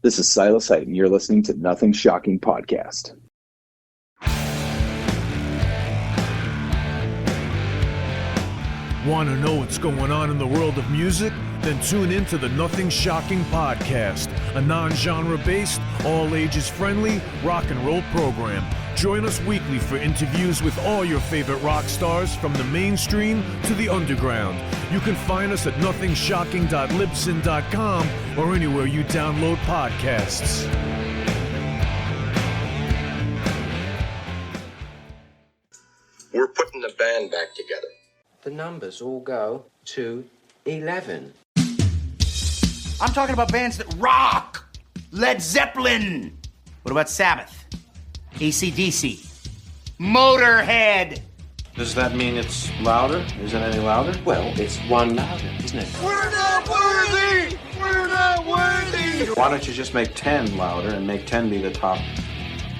This is Silas Hite, and you're listening to Nothing Shocking Podcast. Want to know what's going on in the world of music? Then tune in to the Nothing Shocking Podcast, a non-genre based, all ages friendly rock and roll program. Join us weekly for interviews with all your favorite rock stars from the mainstream to the underground. You can find us at nothingshocking.libsyn.com or anywhere you download podcasts. We're putting the band back together. The numbers all go to 11. I'm talking about bands that rock. Led Zeppelin. What about Sabbath? AC/DC. Motorhead. Does that mean it's louder? Is it any louder? Well, it's one louder, isn't it? We're not worthy! We're not worthy! Why don't you just make 10 louder and make 10 be the top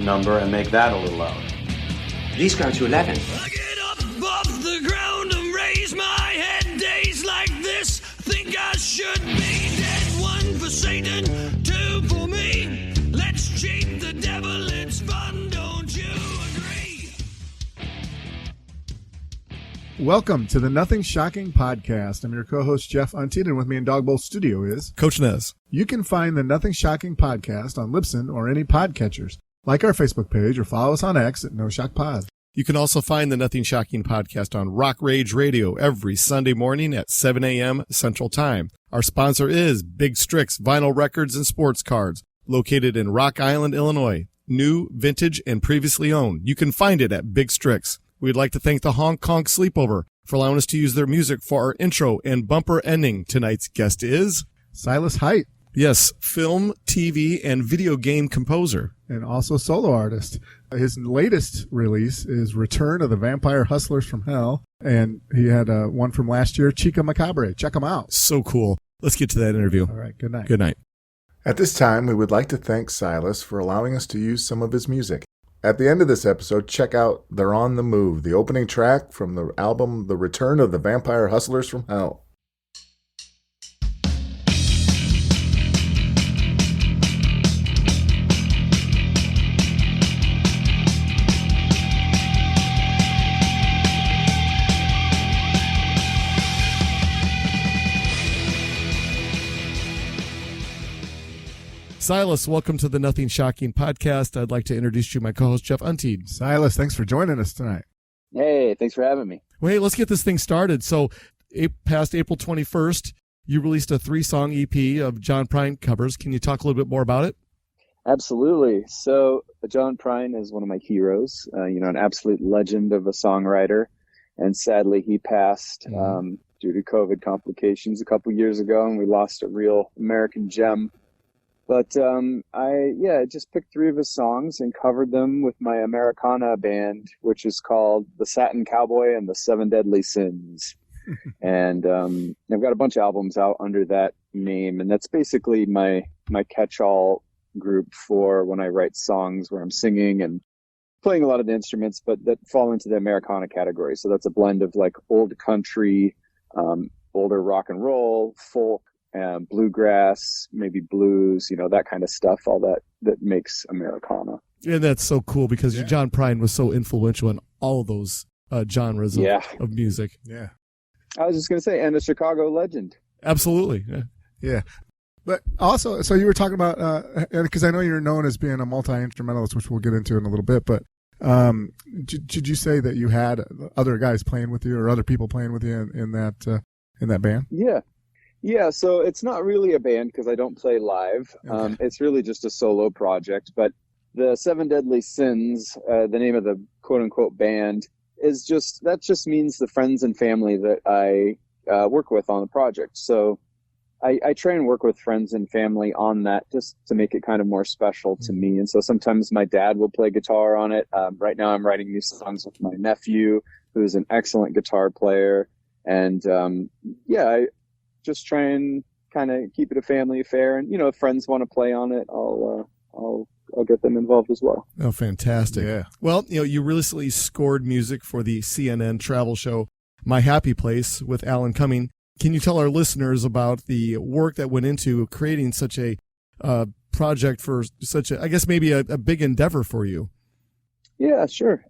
number and make that a little louder? These go to 11. I get up off the ground and raise my head. Days like this, think I should be dead. One for Satan, two for me. Let's cheat the devil, it's fun, don't you agree? Welcome to the Nothing Shocking Podcast. I'm your co-host, Jeff Untied, and with me in Dog Bowl Studio is Coach Nez. You can find the Nothing Shocking Podcast on Libsyn or any podcatchers. Like our Facebook page or follow us on X at No Shock Pod. You can also find the Nothing Shocking Podcast on Rock Rage Radio every Sunday morning at 7 a.m. Central Time. Our sponsor is Big Strix Vinyl Records and Sports Cards, located in Rock Island, Illinois. New, vintage, and previously owned. You can find it at Big Strix. We'd like to thank the Hong Kong Sleepover for allowing us to use their music for our intro and bumper ending. Tonight's guest is Silas Hite. Yes, film, TV, and video game composer. And also solo artist. His latest release is Return of the Vampire Hustlers from Hell. And he had one from last year, Chicha Macabre. Check him out. So cool. Let's get to that interview. All right, good night. Good night. At this time, we would like to thank Silas for allowing us to use some of his music. At the end of this episode, check out They're on the Move, the opening track from the album The Return of the Vampire Hustlers from Hell. Silas, welcome to the Nothing Shocking Podcast. I'd like to introduce you to my co-host, Jeff Untied. Silas, thanks for joining us tonight. Hey, thanks for having me. Well, hey, let's get this thing started. So, past April 21st, you released a 3-song EP of John Prine covers. Can you talk a little bit more about it? Absolutely. So John Prine is one of my heroes, an absolute legend of a songwriter. And sadly, he passed due to COVID complications a couple years ago, and we lost a real American gem. But I just picked 3 of his songs and covered them with my Americana band, which is called the Satin Cowboy and the 7 Deadly Sins. And I've got a bunch of albums out under that name, and that's basically my catch-all group for when I write songs where I'm singing and playing a lot of the instruments, but that fall into the Americana category. So that's a blend of like old country, older rock and roll, folk, bluegrass, maybe blues, that kind of stuff, all that makes Americana. And that's so cool because John Prine was so influential in all those genres of music. Yeah. I was just going to say, and a Chicago legend. Absolutely. Yeah. But also, so you were talking about, because I know you're known as being a multi-instrumentalist, which we'll get into in a little bit, but did you say that you had other guys playing with you or other people playing with you in that band? Yeah, so it's not really a band because I don't play live. Okay. It's really just a solo project. But the 7 Deadly Sins, the name of the quote-unquote band, that just means the friends and family that I work with on the project. So I try and work with friends and family on that just to make it kind of more special to me. And so sometimes my dad will play guitar on it. Right now I'm writing new songs with my nephew, who's an excellent guitar player. And I just try and kind of keep it a family affair. And, if friends want to play on it, I'll get them involved as well. Oh, fantastic. Yeah. Well, you recently scored music for the CNN travel show, My Happy Place with Alan Cumming. Can you tell our listeners about the work that went into creating such a project for such a, I guess maybe a big endeavor for you. Yeah, sure.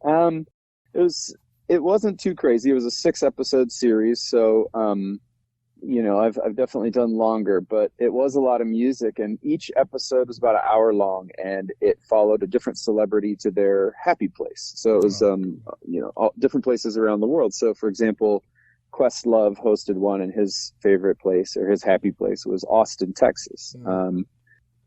It wasn't too crazy. It was a 6-episode series, so I've definitely done longer, but it was a lot of music, and each episode was about an hour long, and it followed a different celebrity to their happy place. So it was all different places around the world. So for example, Questlove hosted one, and his favorite place, or his happy place, was Austin, Texas.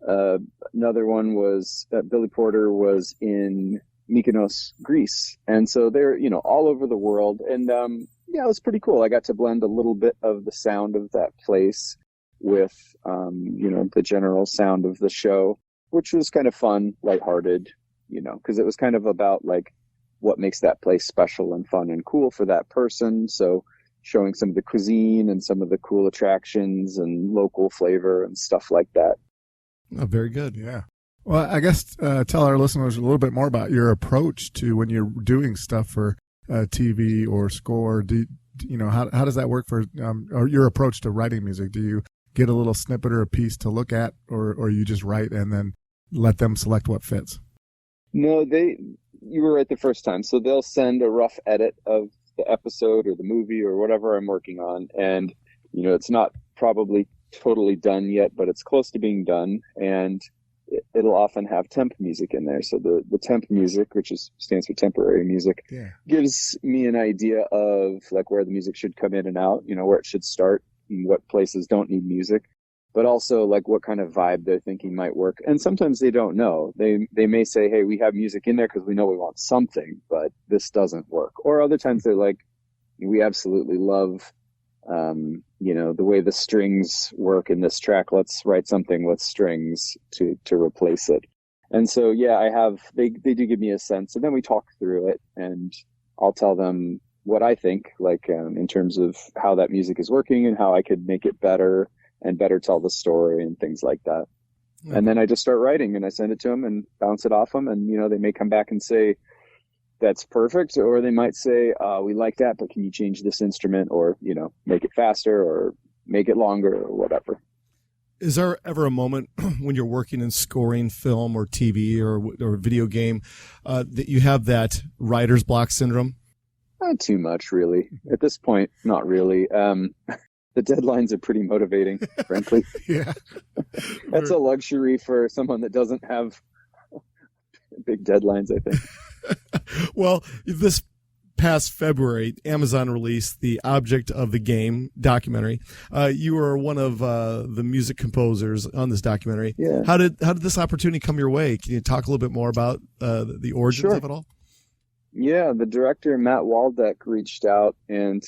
Another one was Billy Porter was in Mykonos, Greece. And so they're, all over the world. And it was pretty cool. I got to blend a little bit of the sound of that place with, the general sound of the show, which was kind of fun, lighthearted, because it was kind of about like what makes that place special and fun and cool for that person. So showing some of the cuisine and some of the cool attractions and local flavor and stuff like that. Oh, very good. Yeah. Well, I guess tell our listeners a little bit more about your approach to when you're doing stuff for TV or score. How does that work for or your approach to writing music? Do you get a little snippet or a piece to look at, or you just write and then let them select what fits? No, you were right the first time. So they'll send a rough edit of the episode or the movie or whatever I'm working on, and it's not probably totally done yet, but it's close to being done, and it'll often have temp music in there. So the temp music, which stands for temporary music, gives me an idea of like where the music should come in and out, where it should start and what places don't need music, but also like what kind of vibe they're thinking might work. And sometimes they don't know. They may say, hey, we have music in there because we know we want something, but this doesn't work. Or other times they're like, we absolutely love the way the strings work in this track. Let's write something with strings to replace it. And so, they do give me a sense, and then we talk through it, and I'll tell them what I think, like, in terms of how that music is working and how I could make it better and better tell the story and things like that. Mm-hmm. And then I just start writing, and I send it to them and bounce it off them. And, they may come back and say, that's perfect. Or they might say, we like that, but can you change this instrument, or, make it faster or make it longer or whatever. Is there ever a moment when you're working in scoring film or TV or video game that you have that writer's block syndrome? Not too much, really. At this point, not really. The deadlines are pretty motivating, frankly. Yeah. That's a luxury for someone that doesn't have big deadlines, I think. Well, this past February, Amazon released the Object of the Game documentary. You were one of the music composers on this documentary. Yeah. How did this opportunity come your way? Can you talk a little bit more about the origins of it all? Yeah, the director, Matt Waldeck, reached out, and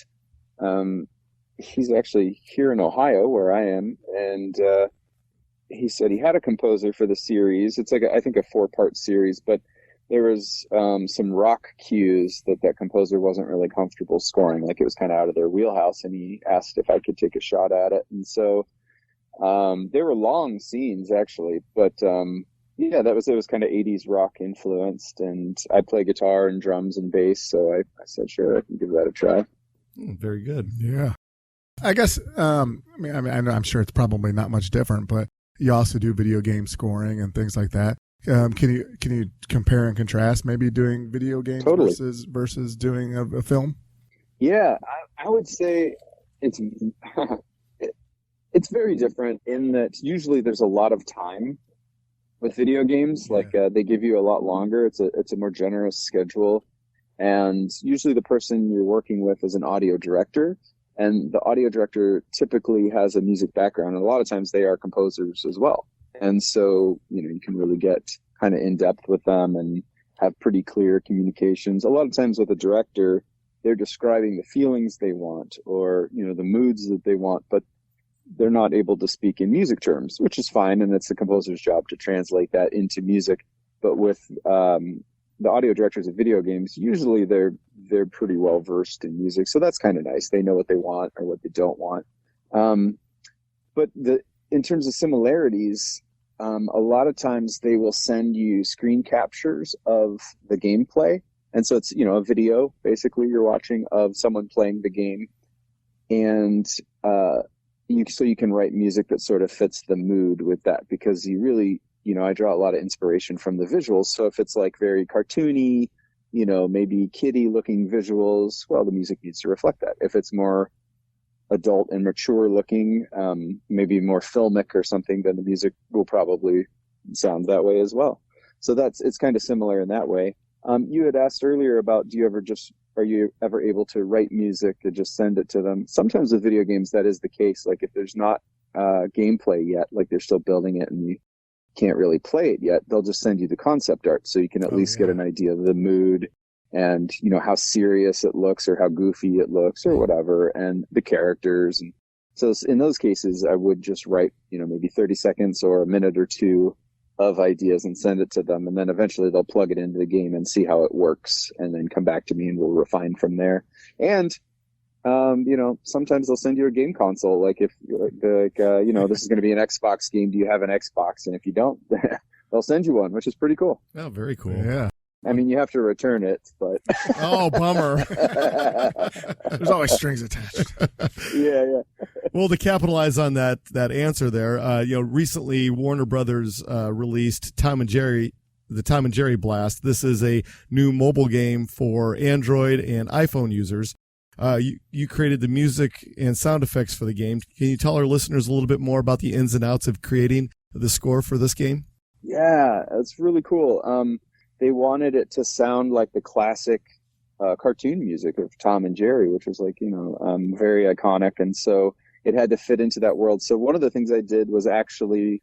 he's actually here in Ohio, where I am, and he said he had a composer for the series. It's like I think a 4-part series, but there was some rock cues that composer wasn't really comfortable scoring. Like, it was kind of out of their wheelhouse, and he asked if I could take a shot at it. And so they were long scenes, actually, but it was kind of 80s rock influenced, and I play guitar and drums and bass, so I said, sure, I can give that a try. Very good. Yeah. I guess, I know, I'm sure it's probably not much different, but you also do video game scoring and things like that. Can you compare and contrast maybe doing video games versus doing a film? Yeah, I would say it's very different in that usually there's a lot of time with video games. Like they give you a lot longer. It's a more generous schedule, and usually the person you're working with is an audio director. And the audio director typically has a music background, and a lot of times they are composers as well. And so, you can really get kind of in depth with them and have pretty clear communications. A lot of times with a director, they're describing the feelings they want, or, the moods that they want, but they're not able to speak in music terms, which is fine. And it's the composer's job to translate that into music. But with, the audio directors of video games, usually they're pretty well versed in music. So that's kind of nice. They know what they want or what they don't want. But in terms of similarities, a lot of times they will send you screen captures of the gameplay. And so it's, a video basically you're watching of someone playing the game. And so you can write music that sort of fits the mood with that, because you I draw a lot of inspiration from the visuals. So if it's like very cartoony, maybe kiddie looking visuals, well, the music needs to reflect that. If it's more adult and mature looking, maybe more filmic or something, then the music will probably sound that way as well. So it's kind of similar in that way. You had asked earlier about, are you ever able to write music and just send it to them? Sometimes with video games, that is the case. Like if there's not gameplay yet, like they're still building it and you can't really play it yet, they'll just send you the concept art so you can at least get an idea of the mood and, how serious it looks or how goofy it looks or whatever, and the characters. And so in those cases, I would just write, maybe 30 seconds or a minute or two of ideas and send it to them. And then eventually they'll plug it into the game and see how it works and then come back to me and we'll refine from there. And, sometimes they'll send you a game console. Like if this is going to be an Xbox game, do you have an Xbox? And if you don't, they'll send you one, which is pretty cool. Oh, very cool. Yeah. I mean, you have to return it, but oh, bummer. There's always strings attached. Yeah. Well, to capitalize on that answer there, recently Warner Brothers released the Tom and Jerry Blast. This is a new mobile game for Android and iPhone users. You created the music and sound effects for the game. Can you tell our listeners a little bit more about the ins and outs of creating the score for this game? Yeah, it's really cool. They wanted it to sound like the classic cartoon music of Tom and Jerry, which was like, very iconic. And so it had to fit into that world. So one of the things I did was actually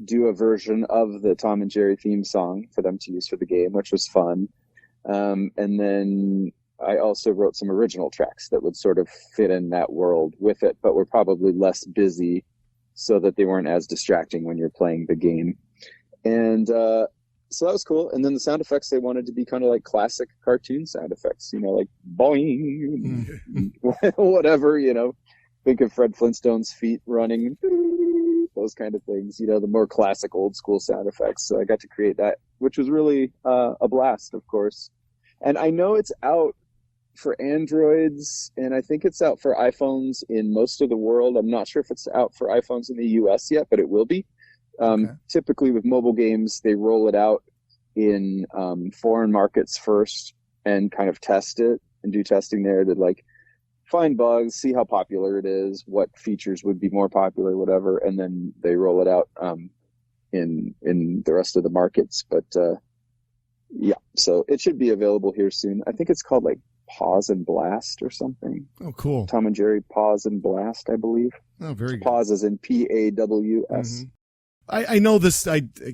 do a version of the Tom and Jerry theme song for them to use for the game, which was fun. And then I also wrote some original tracks that would sort of fit in that world with it, but were probably less busy so that they weren't as distracting when you're playing the game. And so that was cool. And then the sound effects, they wanted to be kind of like classic cartoon sound effects, like boing, whatever, think of Fred Flintstone's feet running, those kind of things, the more classic old school sound effects. So I got to create that, which was really a blast, of course. And I know it's out for Androids, and I think it's out for iPhones in most of the world. I'm not sure if it's out for iPhones in the US yet, but it will be. Typically with mobile games, they roll it out in foreign markets first and kind of test it and do testing there to like find bugs, see how popular it is, what features would be more popular, whatever, and then they roll it out in the rest of the markets. But so it should be available here soon. I think it's called like Pause and Blast or something. Oh, cool. Tom and Jerry Pause and Blast, I believe. Oh, very good. Pause as in PAWS. Mm-hmm. I know this.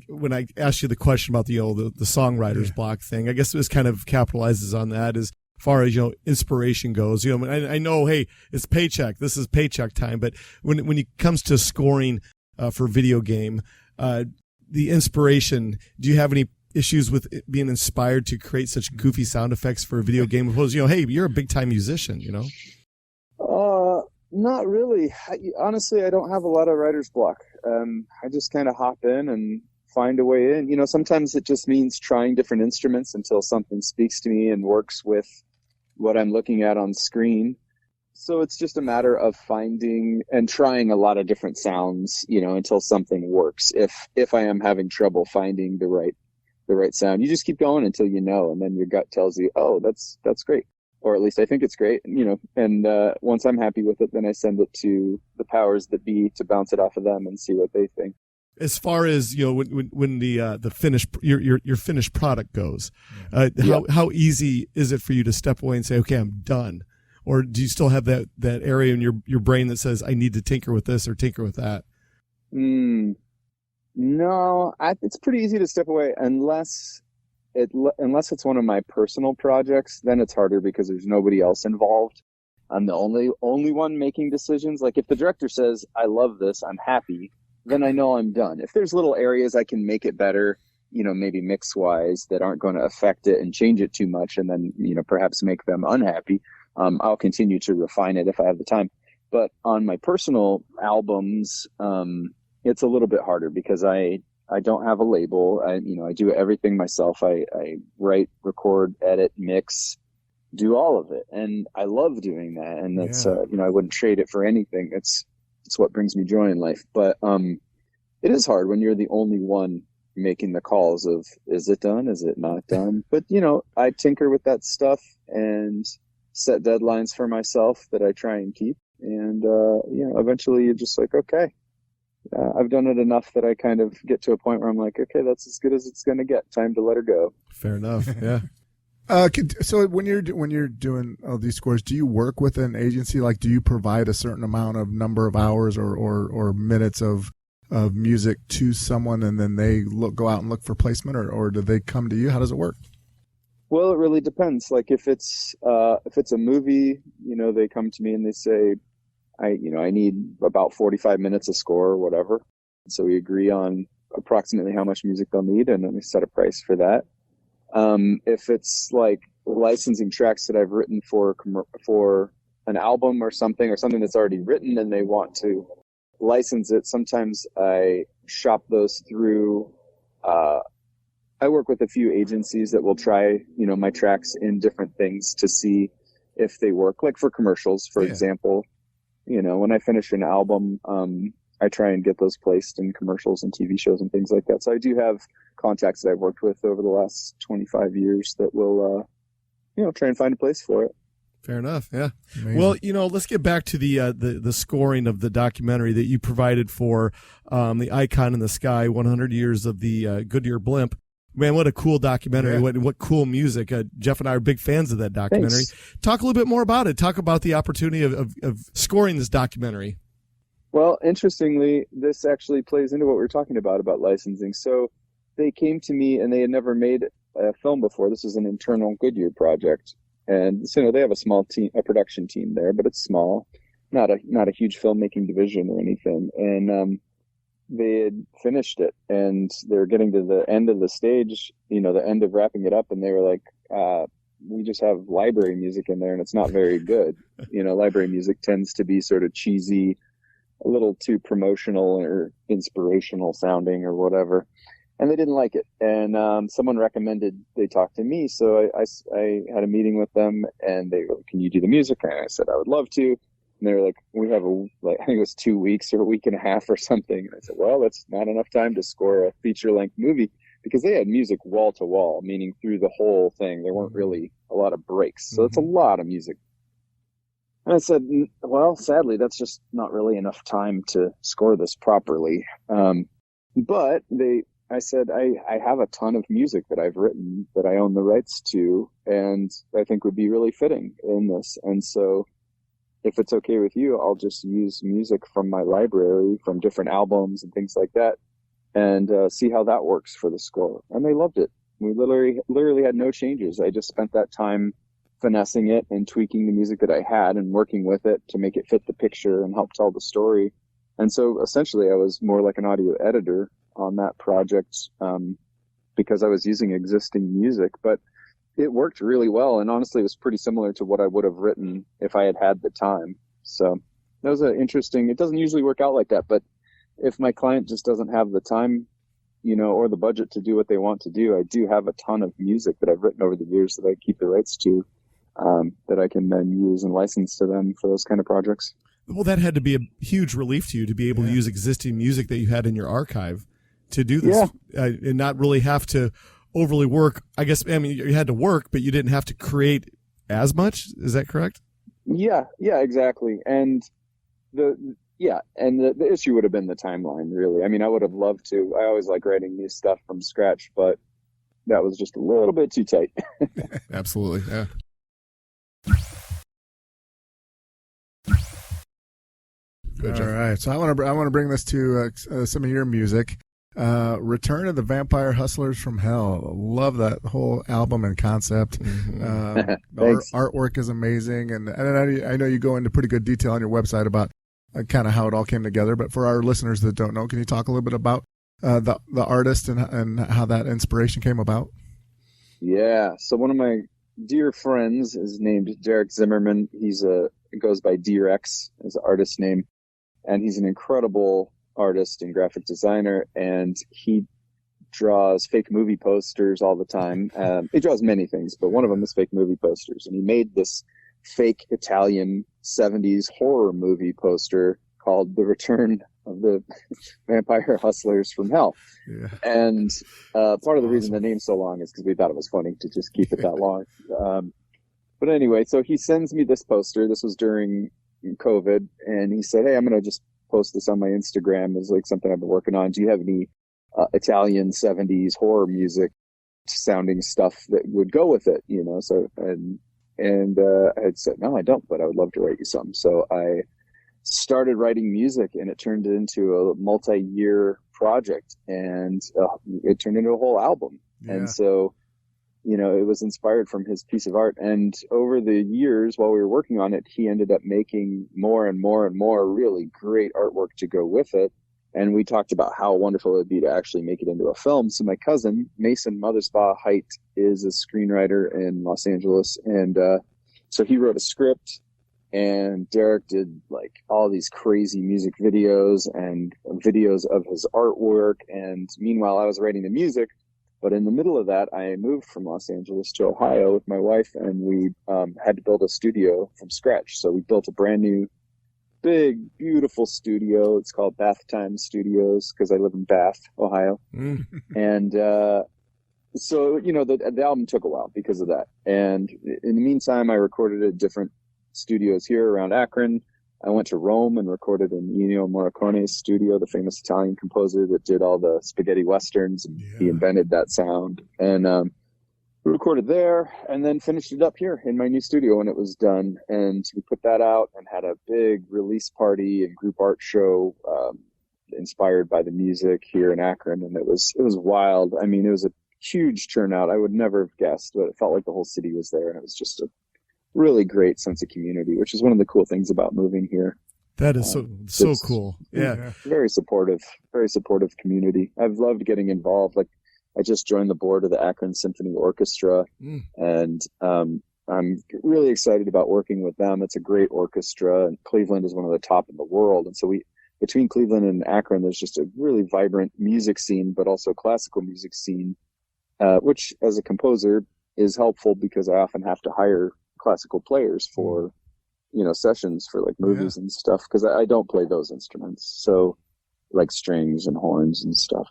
When I asked you the question about the songwriter's block thing, I guess this kind of capitalizes on that as far as inspiration goes. I know, hey, it's paycheck. This is paycheck time. But when it comes to scoring for video game, the inspiration. Do you have any issues with being inspired to create such goofy sound effects for a video game? Opposed, hey, you're a big time musician. Not really. Honestly, I don't have a lot of writer's block. I just kind of hop in and find a way in. Sometimes it just means trying different instruments until something speaks to me and works with what I'm looking at on screen. So it's just a matter of finding and trying a lot of different sounds, until something works. If I am having trouble finding the right sound, you just keep going until and then your gut tells you, oh, that's great. Or at least I think it's great, and once I'm happy with it, then I send it to the powers that be to bounce it off of them and see what they think. As far as, when the finished, your finished product goes, how easy is it for you to step away and say, okay, I'm done? Or do you still have that area in your brain that says, I need to tinker with this or tinker with that? No, it's pretty easy to step away unless it's one of my personal projects. Then it's harder because there's nobody else involved. I'm the only one making decisions. Like if the director says, I love this, I'm happy, then I know I'm done. If there's little areas I can make it better, maybe mix wise, that aren't going to affect it and change it too much, and then, perhaps make them unhappy, I'll continue to refine it if I have the time. But on my personal albums, it's a little bit harder because I don't have a label. I do everything myself. I write, record, edit, mix, do all of it. And I love doing that. And that's, I wouldn't trade it for anything. It's what brings me joy in life. But, it is hard when you're the only one making the calls of, is it done? Is it not done? But, you know, I tinker with that stuff and set deadlines for myself that I try and keep. And, you know, eventually you're just like, okay, I've done it enough that I kind of get to a point where I'm like, okay, that's as good as it's going to get. Time to let her go. Fair enough. Yeah. So when you're doing all these scores, do you work with an agency? Like, do you provide a certain amount of number of hours or minutes of music to someone, and then they go out and look for placement, or do they come to you? How does it work? Well, it really depends. Like if it's a movie, you know, they come to me and they say, I need about 45 minutes of score or whatever. So we agree on approximately how much music they'll need, and then we set a price for that. If it's like licensing tracks that I've written for an album or something that's already written and they want to license it, sometimes I shop those through. I work with a few agencies that will try, you know, my tracks in different things to see if they work. Like for commercials, for example, you know, when I finish an album, I try and get those placed in commercials and TV shows and things like that. So I do have contacts that I've worked with over the last 25 years that will, you know, try and find a place for it. Fair enough. Yeah. Amazing. Well, you know, let's get back to the scoring of the documentary that you provided for the Icon in the Sky, 100 Years of the Goodyear Blimp. Man, what a cool documentary. Yeah. What cool music. Jeff and I are big fans of that documentary. Thanks. Talk a little bit more about it. Talk about the opportunity of scoring this documentary. Well, interestingly, this actually plays into what we were talking about licensing. So they came to me and they had never made a film before. This is an internal Goodyear project. And so, you know, they have a small team, a production team there, but it's small, not a huge filmmaking division or anything. And, they had finished it and they're getting to the end of the stage, you know, the end of wrapping it up. And they were like, we just have library music in there and it's not very good. You know, library music tends to be sort of cheesy, a little too promotional or inspirational sounding or whatever. And they didn't like it. And someone recommended they talk to me. So I had a meeting with them and they were like, can you do the music? And I said, I would love to. And they were like, we have I think it was 2 weeks or a week and a half or something. And I said, well, that's not enough time to score a feature-length movie, because they had music wall to wall, meaning through the whole thing. There weren't really a lot of breaks. So it's a lot of music. And I said, well, sadly, that's just not really enough time to score this properly. But I said, I have a ton of music that I've written that I own the rights to, and I think would be really fitting in this. And so if it's okay with you, I'll just use music from my library, from different albums and things like that, and see how that works for the score. And they loved it. We literally had no changes. I just spent that time finessing it and tweaking the music that I had and working with it to make it fit the picture and help tell the story. And so essentially I was more like an audio editor on that project, because I was using existing music, but it worked really well. And honestly, it was pretty similar to what I would have written if I had had the time. So that was it doesn't usually work out like that, but if my client just doesn't have the time, you know, or the budget to do what they want to do, I do have a ton of music that I've written over the years that I keep the rights to, that I can then use and license to them for those kind of projects. Well, that had to be a huge relief to you to be able to use existing music that you had in your archive to do this, and not really have to overly work. I guess, I mean, you had to work, but you didn't have to create as much. Is that correct? Yeah, exactly. And the issue would have been the timeline, really. I mean, I would have loved to. I always like writing new stuff from scratch, but that was just a little bit too tight. Absolutely. Yeah. Good job. All right. So I want to bring this to some of your music. Return of the Vampire Hustlers from Hell. Love that whole album and concept. The artwork is amazing, and I know you go into pretty good detail on your website about kind of how it all came together. But for our listeners that don't know, can you talk a little bit about the artist and how that inspiration came about? Yeah. So one of my dear friends is named Derek Zimmerman. He goes by D-Rex as an artist name, and he's an incredible artist and graphic designer, and he draws fake movie posters all the time. He draws many things, but one of them is fake movie posters, and he made this fake Italian 70s horror movie poster called The Return of the vampire hustlers from hell. Yeah. And part of the reason the name's so long is because we thought it was funny to just keep it that long. But anyway, so he sends me this poster. This was during COVID, and he said, "Hey, I'm going to just post this on my Instagram as like something I've been working on. Do you have any Italian 70s horror music sounding stuff that would go with it?" You know, so and I had said, "No, I don't, but I would love to write you some." So I started writing music, and it turned into a multi-year project, and it turned into a whole album. Yeah. And so, you know, it was inspired from his piece of art. And over the years, while we were working on it, he ended up making more and more and more really great artwork to go with it. And we talked about how wonderful it would be to actually make it into a film. So my cousin, Mason Mothersbaugh Hite, is a screenwriter in Los Angeles. And so he wrote a script, and Derek did like all these crazy music videos and videos of his artwork. And meanwhile, I was writing the music. But in the middle of that, I moved from Los Angeles to Ohio with my wife, and we had to build a studio from scratch. So we built a brand new, big, beautiful studio. It's called Bath Time Studios because I live in Bath, Ohio. And so, you know, the album took a while because of that. And in the meantime, I recorded at different studios here around Akron. I went to Rome and recorded in Ennio Morricone's studio, the famous Italian composer that did all the spaghetti westerns. And he invented that sound. And we recorded there and then finished it up here in my new studio when it was done. And we put that out and had a big release party and group art show inspired by the music here in Akron. And it was wild. I mean, it was a huge turnout. I would never have guessed, but it felt like the whole city was there. And it was just a really great sense of community, which is one of the cool things about moving here. That is so cool. Yeah. Very supportive community. I've loved getting involved. Like, I just joined the board of the Akron Symphony Orchestra, and I'm really excited about working with them. It's a great orchestra, and Cleveland is one of the top in the world. And so between Cleveland and Akron, there's just a really vibrant music scene, but also classical music scene, which as a composer is helpful because I often have to hire classical players for, you know, sessions for like movies and stuff, because I don't play those instruments, so like strings and horns and stuff.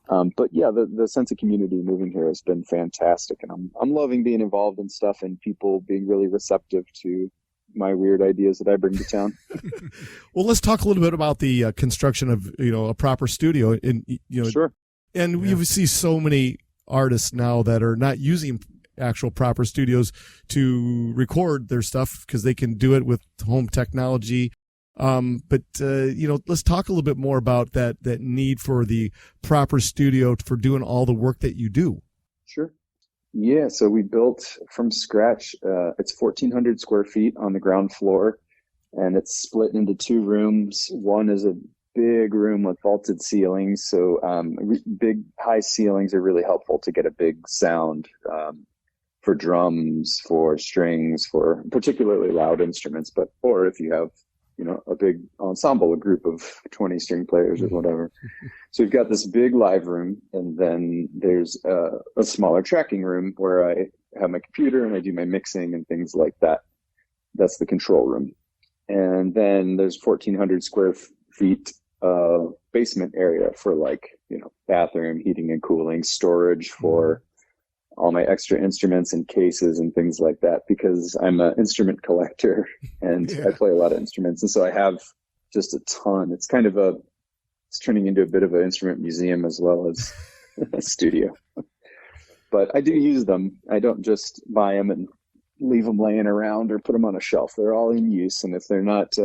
But yeah, the sense of community moving here has been fantastic, and I'm loving being involved in stuff and people being really receptive to my weird ideas that I bring to town. Well, let's talk a little bit about the construction of, you know, a proper studio. And, you know, sure. And we see so many artists now that are not using actual proper studios to record their stuff because they can do it with home technology. But you know, let's talk a little bit more about that need for the proper studio for doing all the work that you do. Sure. Yeah. So we built from scratch. It's 1,400 square feet on the ground floor, and it's split into two rooms. One is a big room with vaulted ceilings. So big high ceilings are really helpful to get a big sound for drums, for strings, for particularly loud instruments, or if you have, you know, a big ensemble, a group of 20 string players or whatever. So we've got this big live room, and then there's a smaller tracking room where I have my computer and I do my mixing and things like that. That's the control room. And then there's 1,400 square feet basement area for, like, you know, bathroom, heating and cooling, storage for all my extra instruments and cases and things like that, because I'm an instrument collector and I play a lot of instruments. And so I have just a ton. It's kind of it's turning into a bit of an instrument museum as well as a studio. But I do use them. I don't just buy them and leave them laying around or put them on a shelf. They're all in use. And if they're not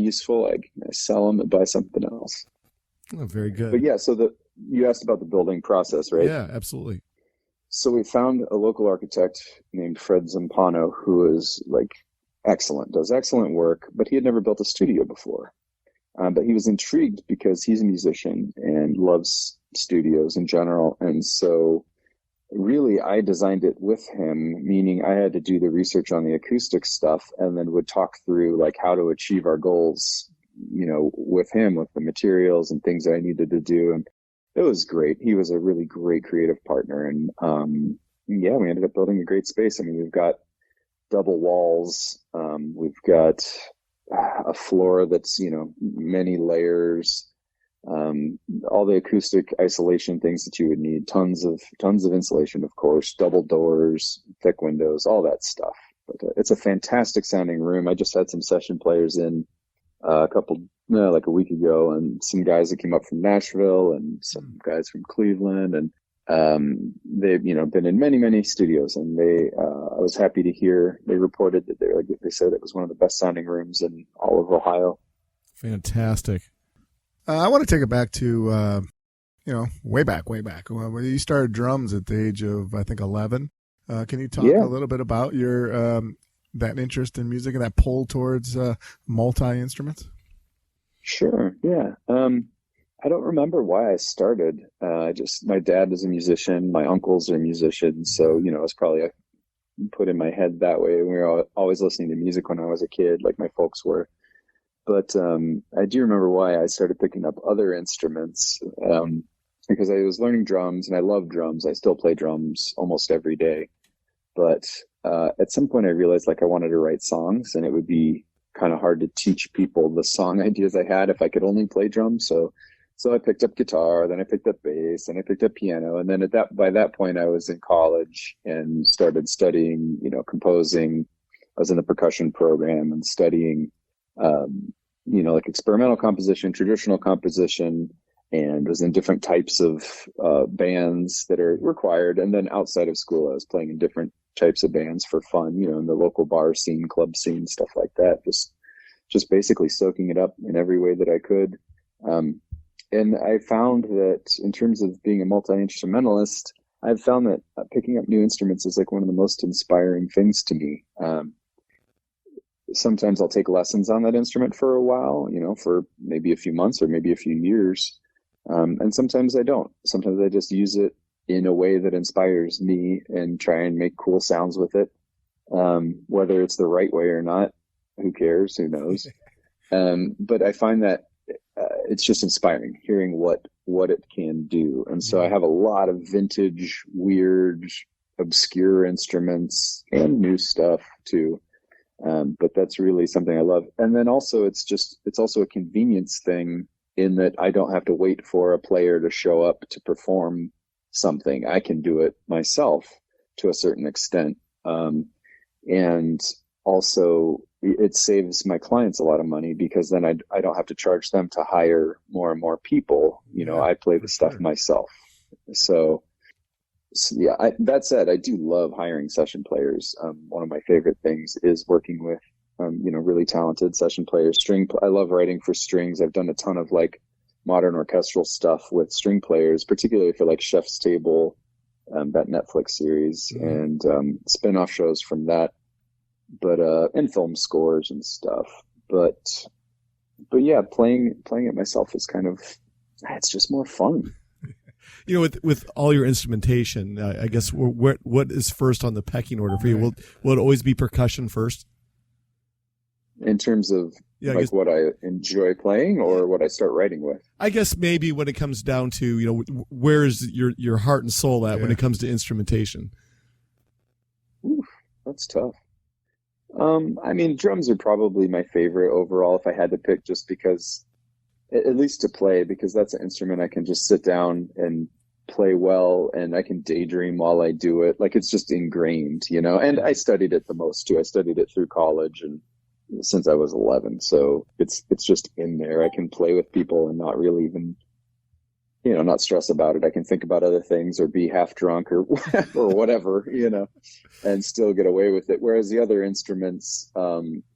useful, I sell them and buy something else. Oh, very good. But yeah, so you asked about the building process, right? Yeah, absolutely. So we found a local architect named Fred Zampano, who is like excellent, does excellent work, but he had never built a studio before. But he was intrigued because he's a musician and loves studios in general. And so really I designed it with him, meaning I had to do the research on the acoustic stuff and then would talk through like how to achieve our goals, you know, with him, with the materials and things that I needed to do. And it was great. He was a really great creative partner. And yeah, we ended up building a great space. I mean, we've got double walls. We've got a floor that's, many layers, all the acoustic isolation things that you would need, tons of insulation, of course, double doors, thick windows, all that stuff. But it's a fantastic sounding room. I just had some session players in like a week ago, and some guys that came up from Nashville and some guys from Cleveland, and they've been in many studios, and I was happy to hear they reported that they said it was one of the best sounding rooms in all of Ohio. Fantastic. I want to take it back to way back when you started drums at the age of, I think, 11. Can you talk a little bit about your that interest in music and that pull towards multi-instruments? Sure. Yeah. I don't remember why I started. My dad is a musician. My uncles are musicians. So, it was probably put in my head that way. We were always listening to music when I was a kid, like my folks were. But I do remember why I started picking up other instruments, because I was learning drums, and I love drums. I still play drums almost every day. But at some point I realized I wanted to write songs, and it would be kind of hard to teach people the song ideas I had if I could only play drums. So I picked up guitar, then I picked up bass, and I picked up piano. And then by that point I was in college and started studying, composing. I was in the percussion program and studying, experimental composition, traditional composition, and was in different types of bands that are required. And then outside of school, I was playing in different types of bands for fun, in the local bar scene, club scene, stuff like that. Just basically soaking it up in every way that I could. And I found that in terms of being a multi-instrumentalist, I've found that picking up new instruments is one of the most inspiring things to me. Sometimes I'll take lessons on that instrument for a while, for maybe a few months or maybe a few years. And sometimes I don't. Sometimes I just use it in a way that inspires me and try and make cool sounds with it. Whether it's the right way or not, who cares? Who knows? But I find that it's just inspiring hearing what it can do. And so I have a lot of vintage, weird, obscure instruments and new stuff too. But that's really something I love. And then also it's also a convenience thing in that I don't have to wait for a player to show up to perform something. I can do it myself to a certain extent. And also it saves my clients a lot of money, because then I don't have to charge them to hire more and more people. I play the stuff myself. So yeah, that said, I do love hiring session players. One of my favorite things is working with, really talented session players. I love writing for strings. I've done a ton of modern orchestral stuff with string players, particularly for Chef's Table, that Netflix series, and spin-off shows from that, but and film scores and stuff. But yeah, playing it myself is it's just more fun. With all your instrumentation, I guess what is first on the pecking order for you? Will it always be percussion first? In terms of what I enjoy playing or what I start writing with? I guess maybe when it comes down to, where's your heart and soul at when it comes to instrumentation? Oof, that's tough. Drums are probably my favorite overall if I had to pick, just because, at least to play, because that's an instrument I can just sit down and play well, and I can daydream while I do it. It's just ingrained, and I studied it the most too. I studied it through college and since I was 11. So it's just in there. I can play with people and not really even, not stress about it. I can think about other things or be half drunk or whatever, and still get away with it. Whereas the other instruments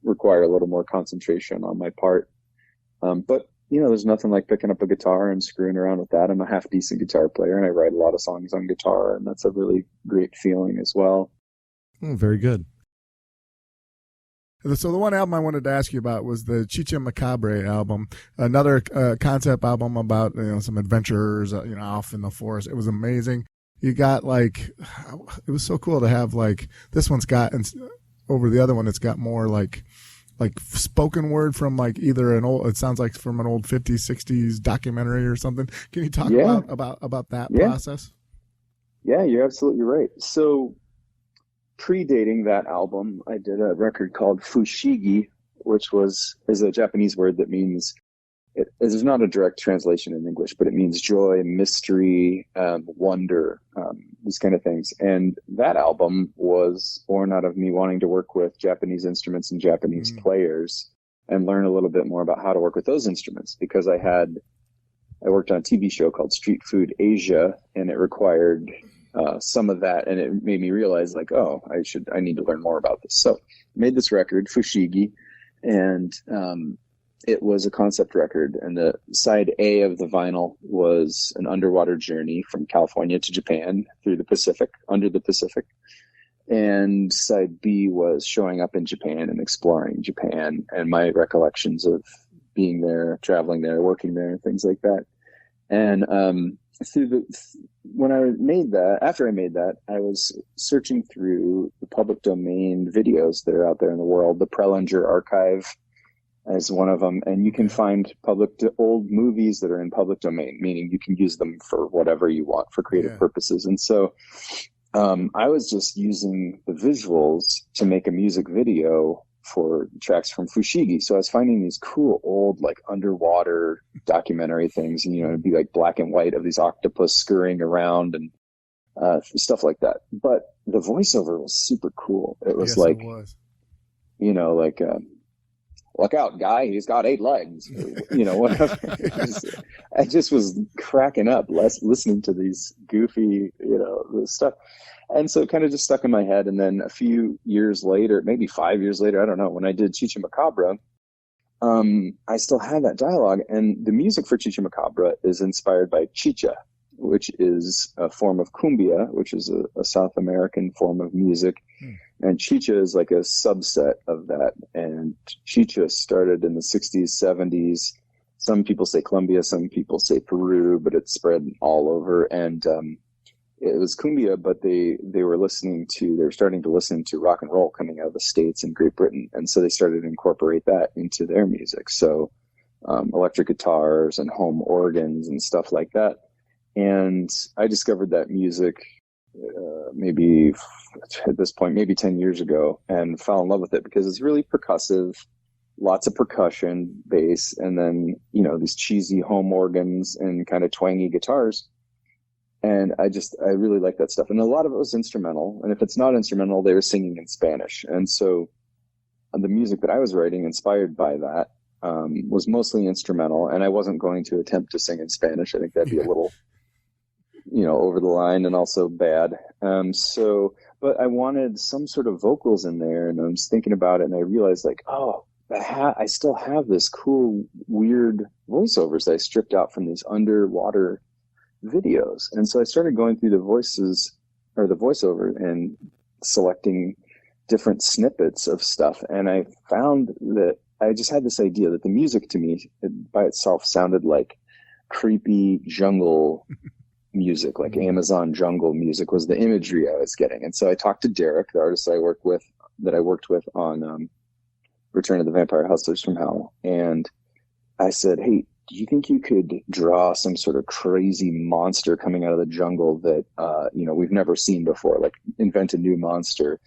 require a little more concentration on my part. But there's nothing like picking up a guitar and screwing around with that. I'm a half decent guitar player, and I write a lot of songs on guitar, and that's a really great feeling as well. Very good. So the one album I wanted to ask you about was the Chicha Macabre album, another concept album about some adventurers off in the forest. It was amazing. You got it was so cool to have this one's got, over the other one it's got more like spoken word from either it sounds like from an old 50s 60s documentary or something. Can you talk about that process? Yeah, you're absolutely right. So predating that album, I did a record called Fushigi, which is a Japanese word that means, there's not a direct translation in English, but it means joy, mystery, wonder, these kind of things. And that album was born out of me wanting to work with Japanese instruments and Japanese players and learn a little bit more about how to work with those instruments, because I worked on a TV show called Street Food Asia, and it required some of that, and it made me realize, like, oh, I need to learn more about this. So I made this record, Fushigi, and it was a concept record, and the side A of the vinyl was an underwater journey from California to Japan through the Pacific, under the Pacific. And side B was showing up in Japan and exploring Japan and my recollections of being there, traveling there, working there, and things like that. And after I made that, I was searching through the public domain videos that are out there in the world. The Prelinger Archive as one of them, and you can find old movies that are in public domain, meaning you can use them for whatever you want for creative purposes. And so I was just using the visuals to make a music video for tracks from Fushigi. So I was finding these cool old, like, underwater documentary things, and, it'd be like black and white of these octopus scurrying around and stuff like that. But the voiceover was super cool. It was like, look out, guy, he's got 8 legs, whatever. I just was cracking up listening to these goofy, this stuff. And so it kind of just stuck in my head. And then a few years later, maybe 5 years later, I don't know, when I did Chicha Macabre, I still had that dialogue. And the music for Chicha Macabre is inspired by chicha, which is a form of cumbia, which is a South American form of music. And chicha is like a subset of that. And chicha started in the 60s, 70s. Some people say Colombia, some people say Peru, but it spread all over. And it was cumbia, but they were starting to listen to rock and roll coming out of the States and Great Britain. And so they started to incorporate that into their music. So electric guitars and home organs and stuff like that. And I discovered that music maybe at this point, maybe 10 years ago, and fell in love with it because it's really percussive, lots of percussion, bass, and then, these cheesy home organs and kind of twangy guitars. And I really like that stuff. And a lot of it was instrumental. And if it's not instrumental, they were singing in Spanish. And so the music that I was writing, inspired by that, was mostly instrumental. And I wasn't going to attempt to sing in Spanish. I think that'd be a little, over the line and also bad. But I wanted some sort of vocals in there. And I was thinking about it, and I realized, like, oh, I still have this cool, weird voiceovers that I stripped out from these underwater videos. And so I started going through the voiceover and selecting different snippets of stuff. And I found that I just had this idea that the music to me by itself sounded like creepy jungle music, like Amazon jungle music was the imagery I was getting. And so I talked to Derek, the artist I worked with on Return of the Vampire Hustlers from Hell. And I said, hey, do you think you could draw some sort of crazy monster coming out of the jungle that, we've never seen before, like invent a new monster,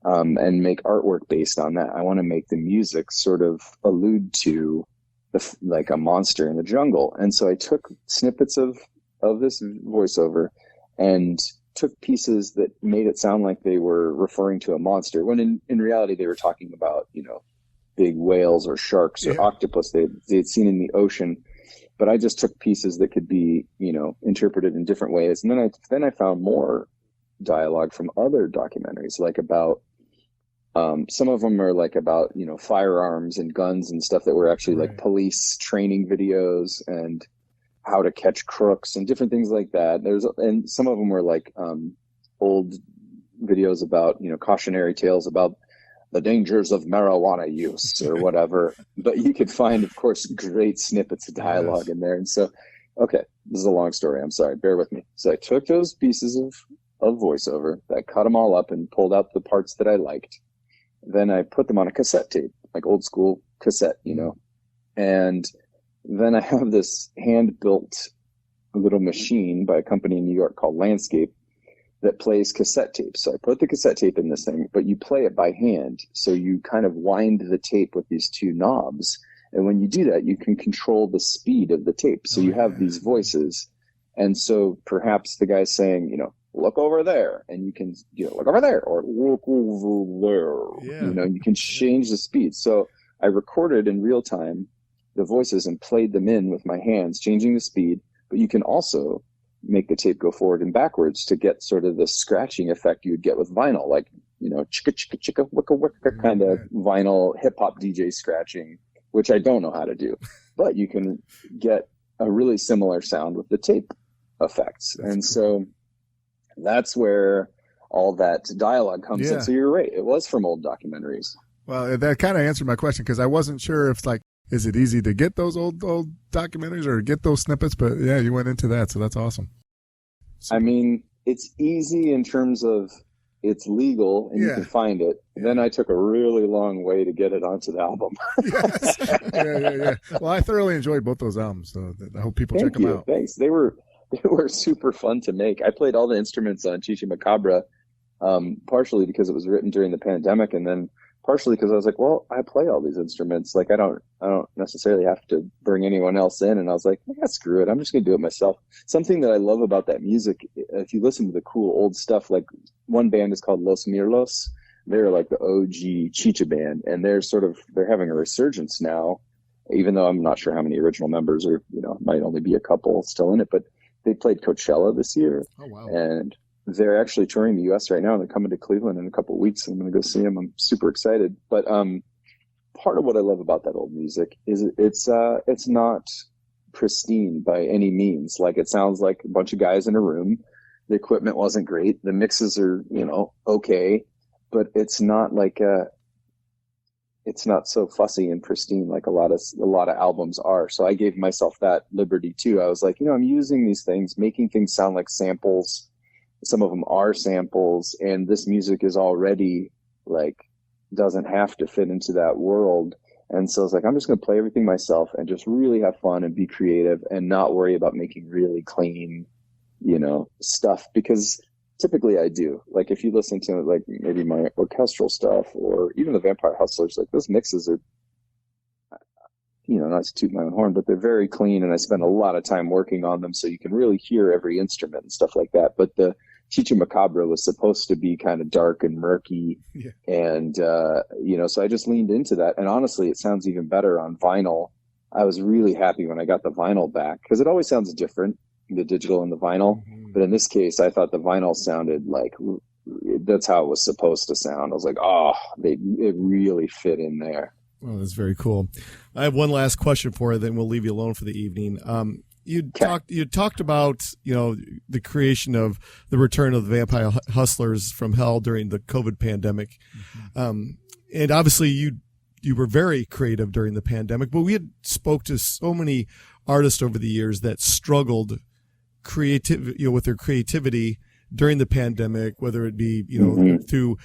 and make artwork based on that? I want to make the music sort of allude to like a monster in the jungle. And so I took snippets of this voiceover and took pieces that made it sound like they were referring to a monster, when in reality they were talking about, big whales or sharks or octopus they'd seen in the ocean. But I just took pieces that could be, interpreted in different ways. And then I found more dialogue from other documentaries, like about, some of them are like about, firearms and guns and stuff that were actually like police training videos and how to catch crooks and different things like that. And some of them were like, old videos about, cautionary tales about the dangers of marijuana use or whatever. But you could find, of course, great snippets of dialogue in there. And so, okay, this is a long story. I'm sorry. Bear with me. So I took those pieces of voiceover, I cut them all up and pulled out the parts that I liked. Then I put them on a cassette tape, like old school cassette, and then I have this hand-built little machine by a company in New York called Landscape that plays cassette tapes. So I put the cassette tape in this thing, but you play it by hand. So you kind of wind the tape with these two knobs. And when you do that, you can control the speed of the tape. So you have these voices. And so perhaps the guy's saying, look over there, and you can, look over there, or look over there. Yeah. You can change the speed. So I recorded in real time the voices and played them in with my hands, changing the speed. But you can also make the tape go forward and backwards to get sort of the scratching effect you would get with vinyl, like, chicka chicka chicka wicka wicka kind of vinyl hip hop DJ scratching, which I don't know how to do. But you can get a really similar sound with the tape effects. So that's where all that dialogue comes in. So you're right. It was from old documentaries. Well, that kind of answered my question, because I wasn't sure if is it easy to get those old documentaries or get those snippets? But yeah, you went into that, so that's awesome. I mean, it's easy in terms of it's legal and you can find it. Then I took a really long way to get it onto the album. Yeah. Well, I thoroughly enjoyed both those albums, so I hope people check them out. Thanks. They were super fun to make. I played all the instruments on Chicha Macabre, partially because it was written during the pandemic, and then partially because I was like, well, I play all these instruments. Like, I don't necessarily have to bring anyone else in. And I was like, yeah, screw it. I'm just going to do it myself. Something that I love about that music, if you listen to the cool old stuff, like one band is called Los Mirlos. They're like the OG Chicha band, and they're having a resurgence now, even though I'm not sure how many original members are, might only be a couple still in it, but they played Coachella this year. Oh, wow. And they're actually touring the U.S. right now. They're coming to Cleveland in a couple of weeks. I'm going to go see them. I'm super excited. But part of what I love about that old music is it's not pristine by any means. Like, it sounds like a bunch of guys in a room. The equipment wasn't great. The mixes are, okay, but it's not like it's not so fussy and pristine like a lot of albums are. So I gave myself that liberty too. I was like, I'm using these things, making things sound like samples. Some of them are samples, and this music is already doesn't have to fit into that world. And so it's like, I'm just going to play everything myself and just really have fun and be creative and not worry about making really clean, stuff, because typically I do. Like, if you listen to maybe my orchestral stuff or even the Vampire Hustlers, those mixes are, not to toot my own horn, but they're very clean, and I spend a lot of time working on them, so you can really hear every instrument and stuff like that. But the Chicha Macabre was supposed to be kind of dark and murky, and so I just leaned into that. And honestly, it sounds even better on vinyl. I was really happy when I got the vinyl back, because it always sounds different, the digital and the vinyl. Mm-hmm. But in this case, I thought the vinyl sounded like that's how it was supposed to sound. I was like, it really fit in there. Oh, that's very cool. I have one last question for you, then we'll leave you alone for the evening. You talked about, the creation of the return of the Vampire Hustlers from hell during the COVID pandemic. Mm-hmm. And obviously you were very creative during the pandemic, but we had spoke to so many artists over the years that struggled with their creativity during the pandemic, whether it be, through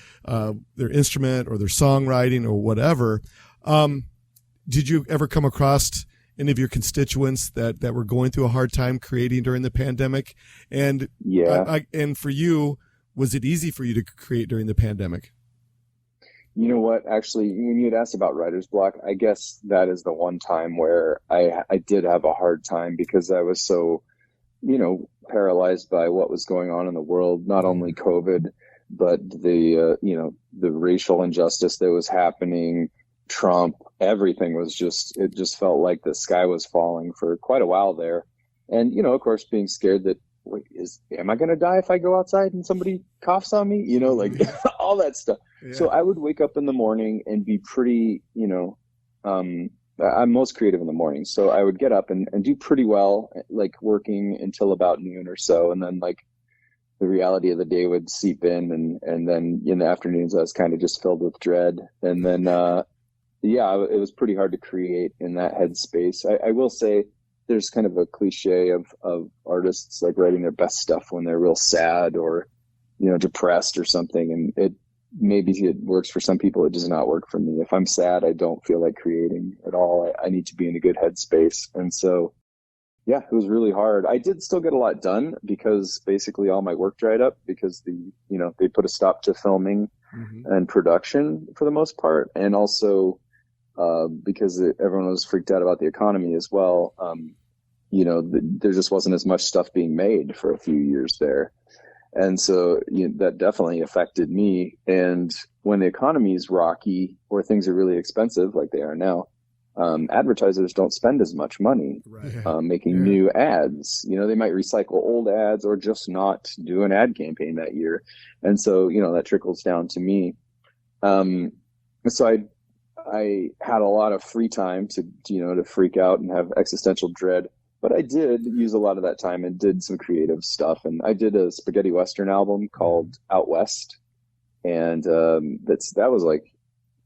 their instrument or their songwriting or whatever. Did you ever come across any of your constituents that were going through a hard time creating during the pandemic? And and for you, was it easy for you to create during the pandemic? You know what? Actually, when you had asked about writer's block, I guess that is the one time where I did have a hard time, because I was so, paralyzed by what was going on in the world, not only COVID, but the racial injustice that was happening, Trump, everything was it just felt like the sky was falling for quite a while there. And, of course, being scared that, am I going to die if I go outside and somebody coughs on me? All that stuff. Yeah. So I would wake up in the morning and be pretty, I'm most creative in the morning. So I would get up and do pretty well, working until about noon or so. And then the reality of the day would seep in. And then in the afternoons, I was kind of just filled with dread. And then, it was pretty hard to create in that headspace. I will say there's kind of a cliche of artists writing their best stuff when they're real sad or, depressed or something. And maybe it works for some people. It does not work for me. If I'm sad, I don't feel like creating at all. I need to be in a good headspace. And so Yeah, it was really hard. I did still get a lot done because basically all my work dried up because they put a stop to filming and production for the most part. And also, because everyone was freaked out about the economy as well. There just wasn't as much stuff being made for a few years there. And so that definitely affected me. And when the economy is rocky or things are really expensive like they are now, advertisers don't spend as much money making new ads. They might recycle old ads or just not do an ad campaign that year. And so, that trickles down to me. So I had a lot of free time to freak out and have existential dread. But I did use a lot of that time and did some creative stuff. And I did a spaghetti Western album called Out West. And that was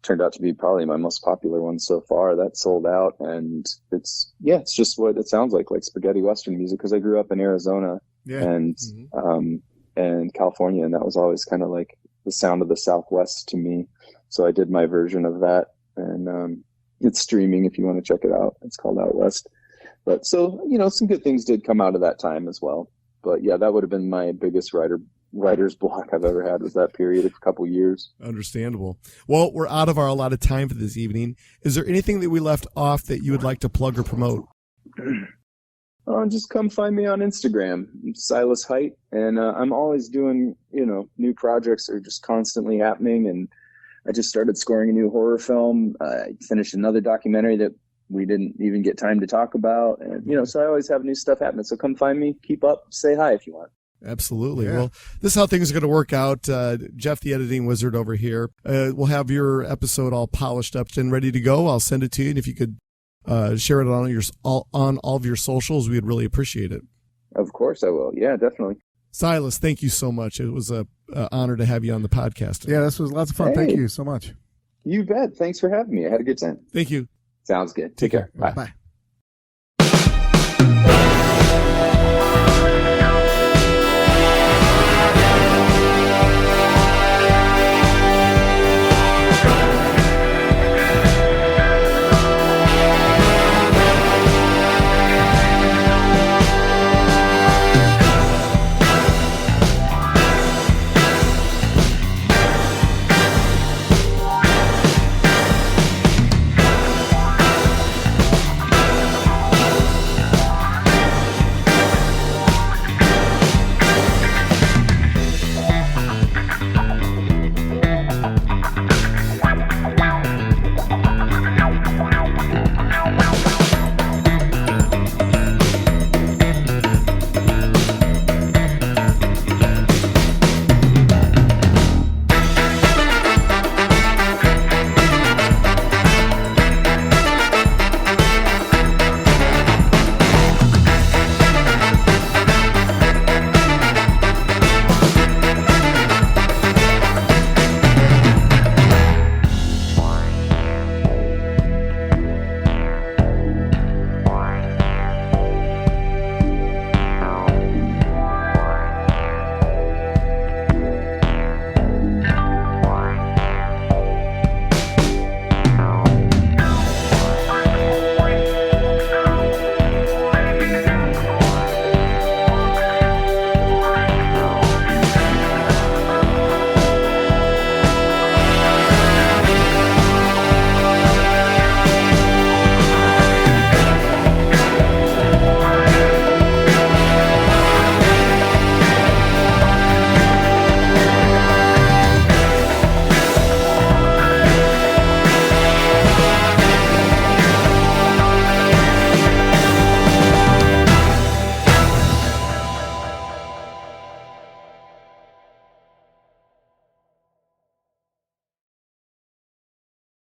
turned out to be probably my most popular one so far. That sold out. And it's just what it sounds like spaghetti Western music, because I grew up in Arizona and California. And that was always kind of like the sound of the Southwest to me. So I did my version of that. And it's streaming if you want to check it out. It's called Out West. But so, some good things did come out of that time as well. But yeah, that would have been my biggest writer's block I've ever had, was that period of a couple years. Understandable. Well, we're out of our allotted time for this evening. Is there anything that we left off that you would like to plug or promote? Just come find me on Instagram, Silas Hite. And I'm always doing, new projects are just constantly happening. And I just started scoring a new horror film. I finished another documentary that we didn't even get time to talk about. And, so I always have new stuff happening. So come find me, keep up, say hi if you want. Absolutely. Yeah. Well, this is how things are going to work out. Jeff, the editing wizard over here, we'll have your episode all polished up and ready to go. I'll send it to you. And if you could share it on all of your socials, we'd really appreciate it. Of course I will. Yeah, definitely. Silas, thank you so much. It was an honor to have you on the podcast today. Yeah, this was lots of fun. Hey, thank you so much. You bet. Thanks for having me. I had a good time. Thank you. Sounds good. Take care. Bye. Bye.